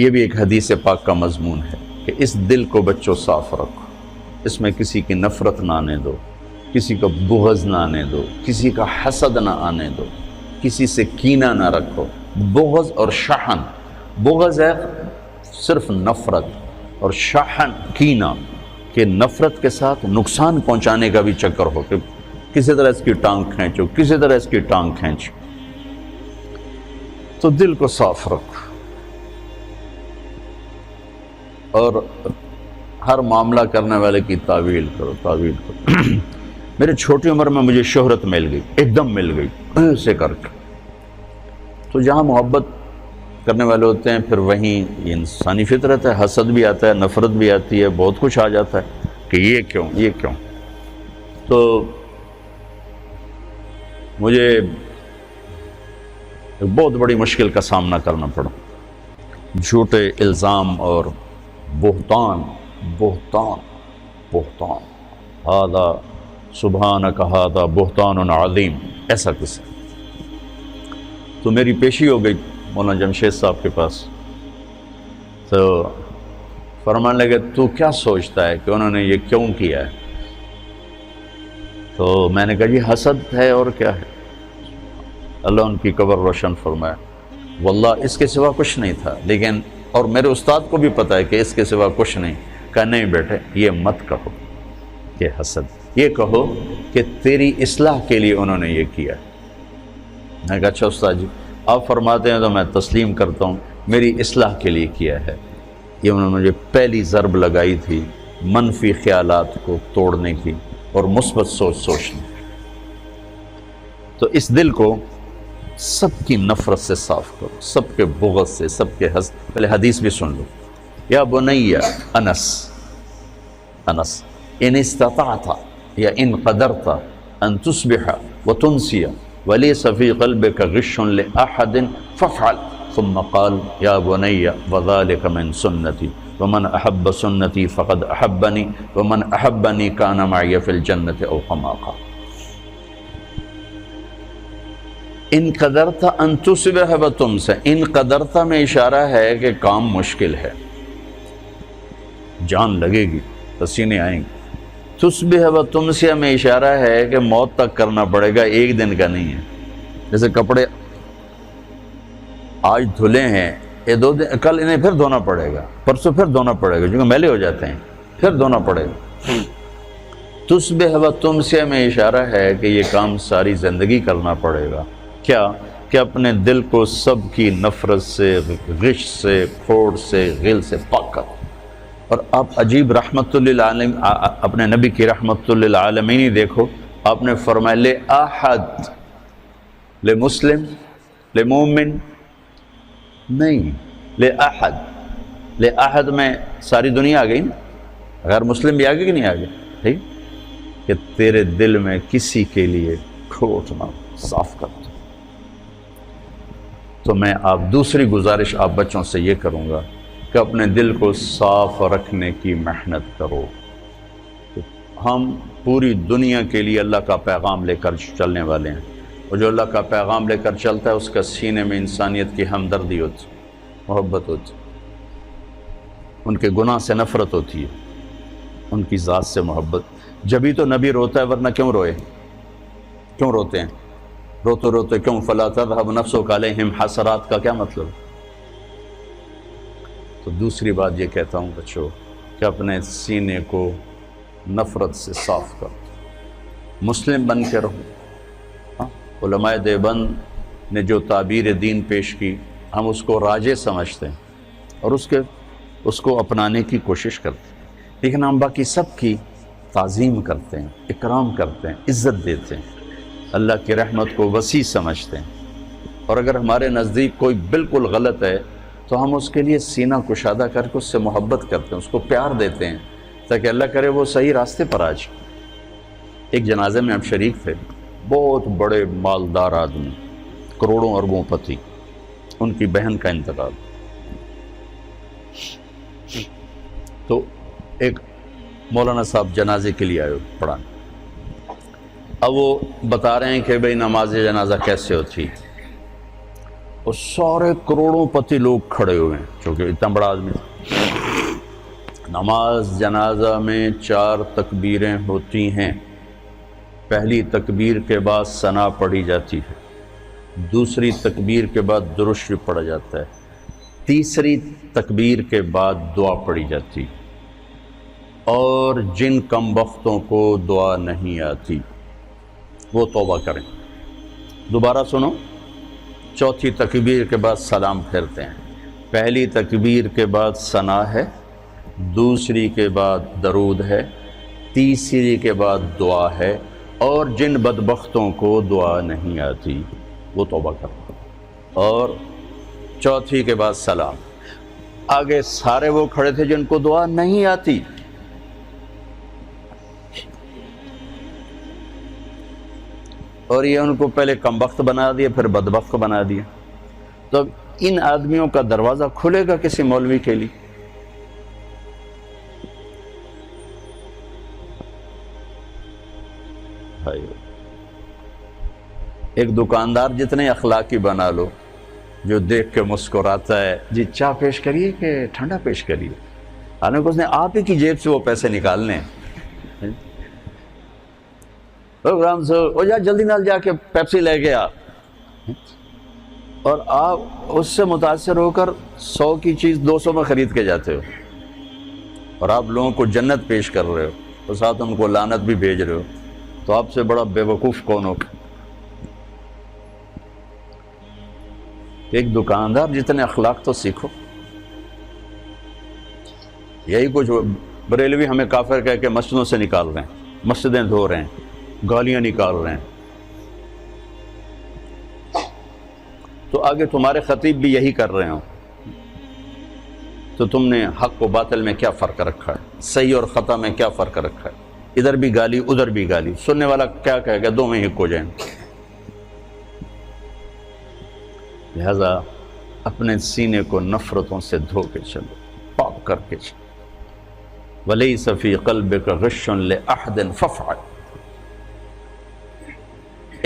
یہ بھی ایک حدیث پاک کا مضمون ہے کہ اس دل کو بچوں صاف رکھو، اس میں کسی کی نفرت نہ آنے دو، کسی کا بغض نہ آنے دو، کسی کا حسد نہ آنے دو، کسی سے کینہ نہ رکھو۔ بغض اور شحن، بغض ہے صرف نفرت، اور شحن کینہ کہ نفرت کے ساتھ نقصان پہنچانے کا بھی چکر ہو کہ کسی طرح اس کی ٹانگ کھینچو، کسی طرح اس کی ٹانگ کھینچو۔ تو دل کو صاف رکھو اور ہر معاملہ کرنے والے کی تعویل کرو، تعویل کرو۔ میرے چھوٹی عمر میں مجھے شہرت مل گئی، ایک دم مل گئی ایسے کر کے۔ تو جہاں محبت کرنے والے ہوتے ہیں پھر وہیں یہ انسانی فطرت ہے، حسد بھی آتا ہے، نفرت بھی آتی ہے، بہت کچھ آ جاتا ہے کہ یہ کیوں، یہ کیوں۔ تو مجھے ایک بہت بڑی مشکل کا سامنا کرنا پڑا، جھوٹے الزام اور بہتان ہذا سبحانک ہذا بہتان عظیم، ایسا قصہ۔ تو میری پیشی ہو گئی مولانا جمشید صاحب کے پاس، تو فرمانے لگے تو کیا سوچتا ہے کہ انہوں نے یہ کیوں کیا ہے؟ تو میں نے کہا جی حسد ہے اور کیا ہے۔ اللہ ان کی قبر روشن فرمائے، واللہ اس کے سوا کچھ نہیں تھا، لیکن اور میرے استاد کو بھی پتہ ہے کہ اس کے سوا کچھ نہیں۔ کہا نہیں بیٹے یہ مت کہو کہ حسد، یہ کہو کہ تیری اصلاح کے لیے انہوں نے یہ کیا۔ میں کہا اچھا استاد جی آپ فرماتے ہیں تو میں تسلیم کرتا ہوں، میری اصلاح کے لیے کیا ہے۔ یہ انہوں نے مجھے پہلی ضرب لگائی تھی منفی خیالات کو توڑنے کی اور مثبت سوچنے۔ تو اس دل کو سب کی نفرت سے صاف کرو، سب کے بغض سے، سب کے حسد۔ پہلے حدیث بھی سن لو، یا بنی انس ان استطعت یا ان قدرت ان تصبح وتنسی ولیس فی قلبک غش لأحد فافعل، ثم قال یا بنی وذلک من سنتی ومن احب سنتی فقد احبنی ومن احبنی کان معی فی الجنت او کما قال۔ ان قدرتا ان تصبح وتنسی، ان قدرتا میں اشارہ ہے کہ کام مشکل ہے، جان لگے گی، پسینے آئیں گے۔ تصبح وتنسی میں اشارہ ہے کہ موت تک کرنا پڑے گا، ایک دن کا نہیں ہے۔ جیسے کپڑے آج دھلے ہیں، یہ 2 دن، کل انہیں پھر دھونا پڑے گا، پرسوں پھر دھونا پڑے گا، کیونکہ میلے ہو جاتے ہیں، پھر دھونا پڑے گا۔ تصبح وتنسی میں اشارہ ہے کہ یہ کام ساری زندگی کرنا پڑے گا۔ کیا کہ اپنے دل کو سب کی نفرت سے، غش سے، کھوڑ سے، غل سے پاک کرو۔ اور آپ عجیب رحمت للعالمین، اپنے نبی کی رحمت للعالمین ہی دیکھو، آپ نے فرمایا لے احد، لے مسلم، لے مومن نہیں، لے احد۔ لے احد میں ساری دنیا آ گئی نا، غیر مسلم بھی آگے کہ نہیں آگے، ٹھیک کہ تیرے دل میں کسی کے لیے کھوٹ نہ صاف کر دو۔ تو میں آپ دوسری گزارش آپ بچوں سے یہ کروں گا کہ اپنے دل کو صاف رکھنے کی محنت کرو۔ ہم پوری دنیا کے لیے اللہ کا پیغام لے کر چلنے والے ہیں، اور جو اللہ کا پیغام لے کر چلتا ہے اس کا سینے میں انسانیت کی ہمدردی ہوتی، محبت ہوتی، ان کے گناہ سے نفرت ہوتی ہے، ان کی ذات سے محبت۔ جبھی تو نبی روتا ہے، ورنہ کیوں روئے؟ کیوں روتے ہیں؟ روتے روتے کیوں؟ فلا تذهب نفسک علیہم حسرات کا کیا مطلب؟ تو دوسری بات یہ کہتا ہوں بچوں کہ اپنے سینے کو نفرت سے صاف کرو، مسلم بن کے رہو۔ علماء دیوبند نے جو تعبیر دین پیش کی ہم اس کو راجع سمجھتے ہیں اور اس کو اپنانے کی کوشش کرتے ہیں، لیکن ہم باقی سب کی تعظیم کرتے ہیں، اکرام کرتے ہیں، عزت دیتے ہیں، اللہ کی رحمت کو وسیع سمجھتے ہیں۔ اور اگر ہمارے نزدیک کوئی بالکل غلط ہے تو ہم اس کے لیے سینہ کشادہ کر کے اس سے محبت کرتے ہیں، اس کو پیار دیتے ہیں، تاکہ اللہ کرے وہ صحیح راستے پر آ جائے۔ ایک جنازے میں ہم شریک تھے، بہت بڑے مالدار آدمی، کروڑوں اربوں پتی، ان کی بہن کا انتقال۔ تو ایک مولانا صاحب جنازے کے لیے آئے پڑھانے، اب وہ بتا رہے ہیں کہ بھئی نماز جنازہ کیسے ہوتی ہے۔ اور سارے کروڑوں پتی لوگ کھڑے ہوئے ہیں چونکہ اتنا بڑا آدمی تھا۔ نماز جنازہ میں 4 تکبیریں ہوتی ہیں۔ پہلی تکبیر کے بعد ثنا پڑھی جاتی ہے، دوسری تکبیر کے بعد درود شریف پڑھا جاتا ہے، تیسری تکبیر کے بعد دعا پڑھی جاتی ہے۔ اور جن کم بختوں کو دعا نہیں آتی وہ توبہ کریں۔ دوبارہ سنو، چوتھی تکبیر کے بعد سلام پھیرتے ہیں، پہلی تکبیر کے بعد ثنا ہے، دوسری کے بعد درود ہے، تیسری کے بعد دعا ہے، اور جن بدبختوں کو دعا نہیں آتی وہ توبہ کریں، اور چوتھی کے بعد سلام۔ آگے سارے وہ کھڑے تھے جن کو دعا نہیں آتی، اور یہ ان کو پہلے کم بخت بنا دیا پھر بدبخت بنا دیا۔ تو اب ان آدمیوں کا دروازہ کھلے گا کسی مولوی کے لیے؟ ایک دکاندار جتنے اخلاقی بنا لو، جو دیکھ کے مسکراتا ہے، جی چائے پیش کریے کہ ٹھنڈا پیش کریے، حالانکہ اس نے آپ ہی کی جیب سے وہ پیسے نکالنے ہیں۔ پروگرام سے وہ جلدی نال جا کے پیپسی لے کے آ، اور آپ اس سے متاثر ہو کر 100 کی چیز 200 میں خرید کے جاتے ہو، اور آپ لوگوں کو جنت پیش کر رہے ہو اور ساتھ ان کو لعنت بھی بھیج رہے ہو، تو آپ سے بڑا بے وقوف کون ہو؟ ایک دکاندار جتنے اخلاق تو سیکھو۔ یہی کچھ بریلوی ہمیں کافر کہہ کے مسجدوں سے نکال رہے ہیں، مسجدیں دھو رہے ہیں، گالیاں نکال رہے ہیں، تو آگے تمہارے خطیب بھی یہی کر رہے ہوں، تو تم نے حق و باطل میں کیا فرق رکھا ہے، صحیح اور خطا میں کیا فرق رکھا ہے؟ ادھر بھی گالی ادھر بھی گالی، سننے والا کیا کہے گا؟ دو میں ہک ہو جائیں۔ لہذا اپنے سینے کو نفرتوں سے دھو کے چلو، پاک کر کے چلو۔ وَلَيْسَ فِي قَلْبِكَ غِشٌّ لِأَحَدٍ فَافْعَلْ۔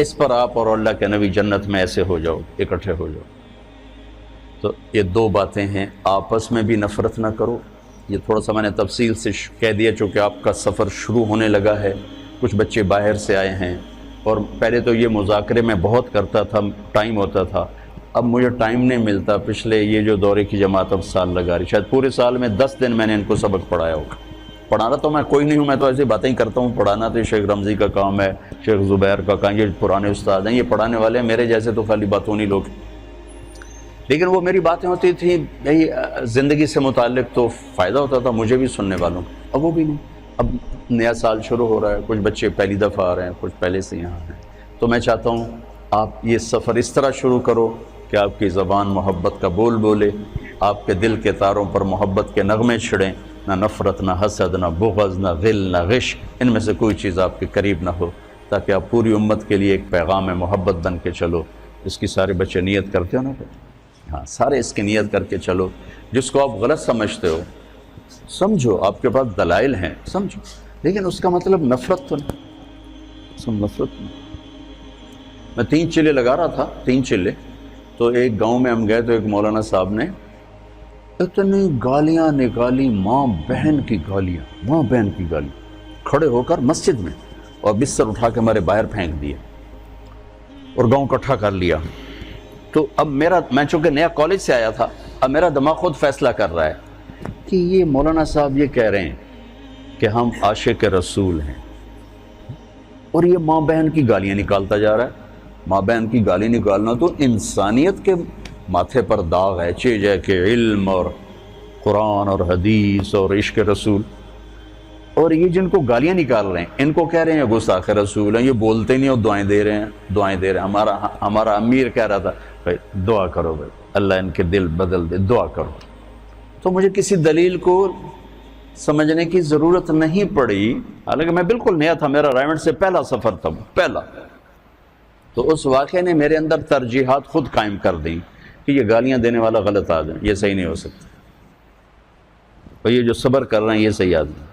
اس پر آپ اور اللہ کے نبی جنت میں ایسے ہو جاؤ، اکٹھے ہو جاؤ۔ تو یہ 2 باتیں ہیں، آپس میں بھی نفرت نہ کرو۔ یہ تھوڑا سا میں نے تفصیل سے کہہ دیا چونکہ آپ کا سفر شروع ہونے لگا ہے، کچھ بچے باہر سے آئے ہیں، اور پہلے تو یہ مذاکرے میں بہت کرتا تھا، ٹائم ہوتا تھا، اب مجھے ٹائم نہیں ملتا۔ پچھلے یہ جو دورے کی جماعت اب سال لگا رہی، شاید پورے سال میں 10 دن میں نے ان کو سبق پڑھایا ہوگا۔ پڑھانا تو میں کوئی نہیں ہوں، میں تو ایسی باتیں ہی کرتا ہوں، پڑھانا تو شیخ رمضی کا کام ہے، شیخ زبیر کا کام، یہ پرانے استاد ہیں، یہ پڑھانے والے ہیں، میرے جیسے تو خالی باتونی لوگ ہیں۔ لیکن وہ میری باتیں ہوتی تھیں یہی زندگی سے متعلق، تو فائدہ ہوتا تھا مجھے بھی سننے والوں کو۔ اب وہ بھی نہیں، اب نیا سال شروع ہو رہا ہے، کچھ بچے پہلی دفعہ آ رہے ہیں، کچھ پہلے سے یہاں ہیں، تو میں چاہتا ہوں آپ یہ سفر اس طرح شروع کرو کہ آپ کی زبان محبت کا بول بولے، آپ کے دل کے تاروں پر محبت کے نغمے چھڑیں، نہ نفرت، نہ حسد، نہ بغض، نہ غل، نہ غش، ان میں سے کوئی چیز آپ کے قریب نہ ہو، تاکہ آپ پوری امت کے لیے ایک پیغام محبت بن کے چلو۔ اس کی سارے بچے نیت کرتے ہو نا؟ ہاں، سارے اس کی نیت کر کے چلو۔ جس کو آپ غلط سمجھتے ہو سمجھو، آپ کے پاس دلائل ہیں، سمجھو، لیکن اس کا مطلب نفرت تو نہیں، نفرت نہیں۔ میں 3 چلے لگا رہا تھا، 3 چلے، تو ایک گاؤں میں ہم گئے تو ایک مولانا صاحب نے اتنی گالیاں نکالی، ماں بہن کی گالیاں، ماں بہن کی گالیاں، کھڑے ہو کر مسجد میں، اور بستر اٹھا کے ہمارے باہر پھینک دیے اور گاؤں اکٹھا کر لیا۔ تو اب میں چونکہ نیا کالج سے آیا تھا، اب میرا دماغ خود فیصلہ کر رہا ہے کہ یہ مولانا صاحب یہ کہہ رہے ہیں کہ ہم عاشق رسول ہیں، اور یہ ماں بہن کی گالیاں نکالتا جا رہا ہے۔ ماں بہن کی گالی نکالنا تو انسانیت کے ماتھے پر داغ ہے، چیز ہے کہ علم اور قرآن اور حدیث اور عشق رسول، اور یہ جن کو گالیاں نکال رہے ہیں ان کو کہہ رہے ہیں گستاخ رسول ہیں، یہ بولتے نہیں اور دعائیں دے رہے ہیں۔ ہمارا امیر کہہ رہا تھا بھائی دعا کرو، بھائی اللہ ان کے دل بدل دے، دعا کرو۔ تو مجھے کسی دلیل کو سمجھنے کی ضرورت نہیں پڑی، حالانکہ میں بالکل نیا تھا، میرا رائمنڈ سے پہلا سفر تھا، پہلا۔ تو اس واقعے نے میرے اندر ترجیحات خود قائم کر دیں کہ یہ گالیاں دینے والا غلط آدمی، یہ صحیح نہیں ہو سکتا، اور یہ جو صبر کر رہے ہیں یہ صحیح آدمی۔